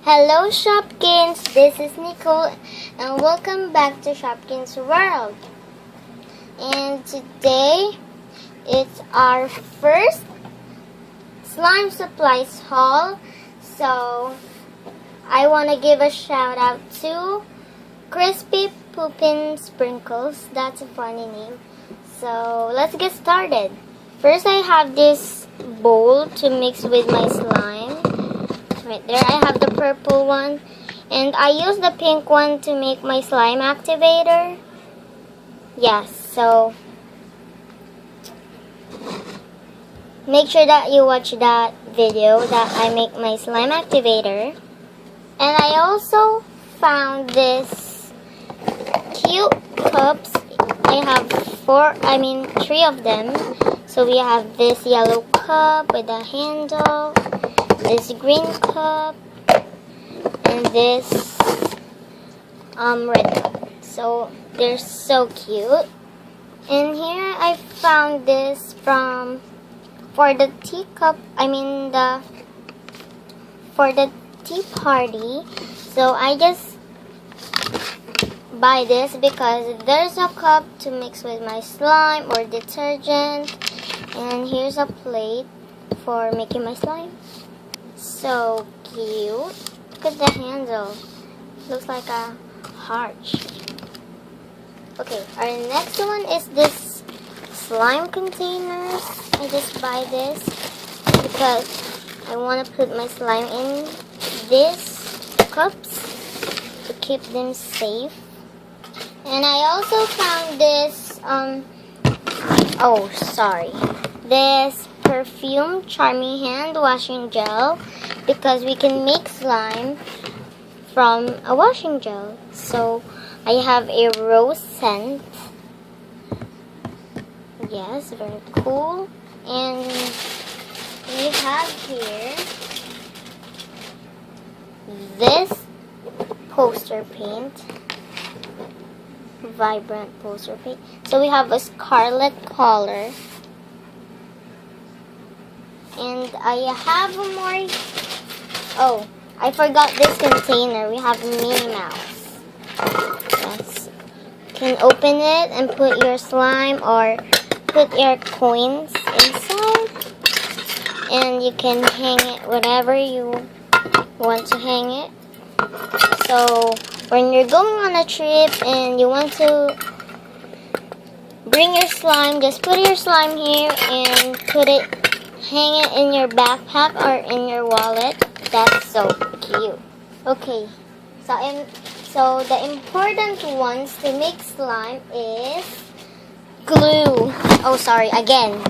Hello Shopkins, this is Nicole and welcome back to Shopkins World. And today it's our first slime supplies haul. So I want to give a shout out to Crispy Poopin' Sprinkles. That's a funny name. So let's get started. First I have this bowl to mix with my slime. Right there I have the purple one, and I use the pink one to make my slime activator. Yes, so make sure that you watch that video that I make my slime activator. And I also found this cute cups. I have three of them. So we have this yellow cup with a handle, this green cup, and this red cup. So they're so cute. And here I found this for the teacup. For the tea party. So I just buy this because there's a cup to mix with my slime or detergent, and here's a plate for making my slime. So cute. Look at the handle. Looks like a heart. Okay, our next one is this slime containers. I just buy this because I want to put my slime in these cups to keep them safe. And I also found this this perfume charming hand washing gel, because we can make slime from a washing gel. So I have a rose scent. Yes, very cool. And we have here this poster paint, vibrant poster paint. So we have a scarlet color. And I have more. Oh, I forgot this container. We have Minnie Mouse. Yes. You can open it and put your slime or put your coins inside. And you can hang it wherever you want to hang it. So when you're going on a trip and you want to bring your slime, just put your slime here and hang it in your backpack or in your wallet. That's so cute. Okay, so the important ones to make slime is glue. Oh, sorry, again.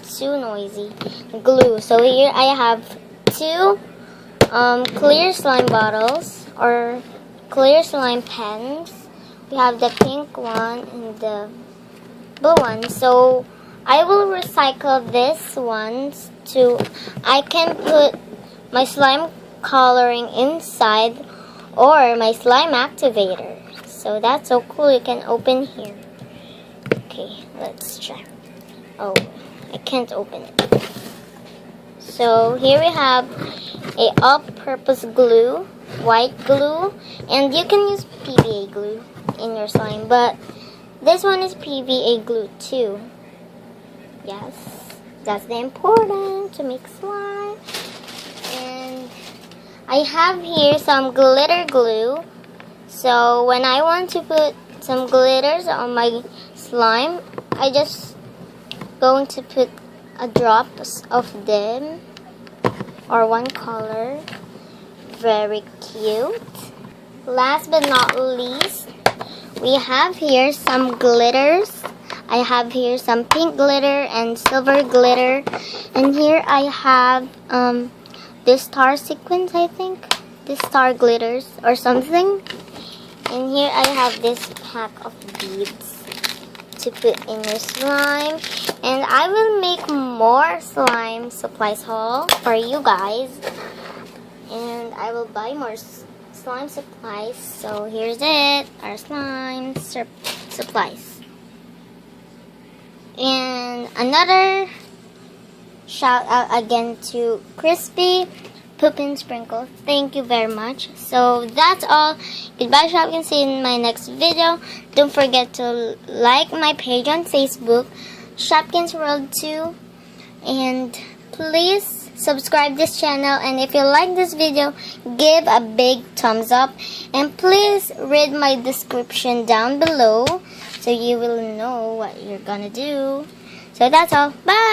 Too noisy. Glue. So here I have two clear slime bottles or clear slime pens. We have the pink one and the blue one. So I will recycle this ones I can put my slime coloring inside or my slime activator. So that's so cool. You can open here. Okay, let's try. Oh, I can't open it. So here we have a all-purpose glue, white glue, and you can use PVA glue in your slime, but this one is PVA glue too. Yes, that's the important to make slime. And I have here some glitter glue. So when I want to put some glitters on my slime, I just going to put a drop of them or one color. Very cute. Last but not least, we have here some glitters. I have here some pink glitter and silver glitter. And here I have this star sequins, I think. This star glitters or something. And here I have this pack of beads to put in your slime. And I will make more slime supplies haul for you guys. And I will buy more slime supplies. So here's it, our slime supplies. And another shout out again to Crispy Poop and Sprinkle. Thank you very much. So that's all. Goodbye, Shopkins. See you in my next video. Don't forget to like my page on Facebook, Shopkins World 2, and please subscribe this channel. And if you like this video, give a big thumbs up, and please read my description down below so you will know what you're gonna do. So that's all. Bye.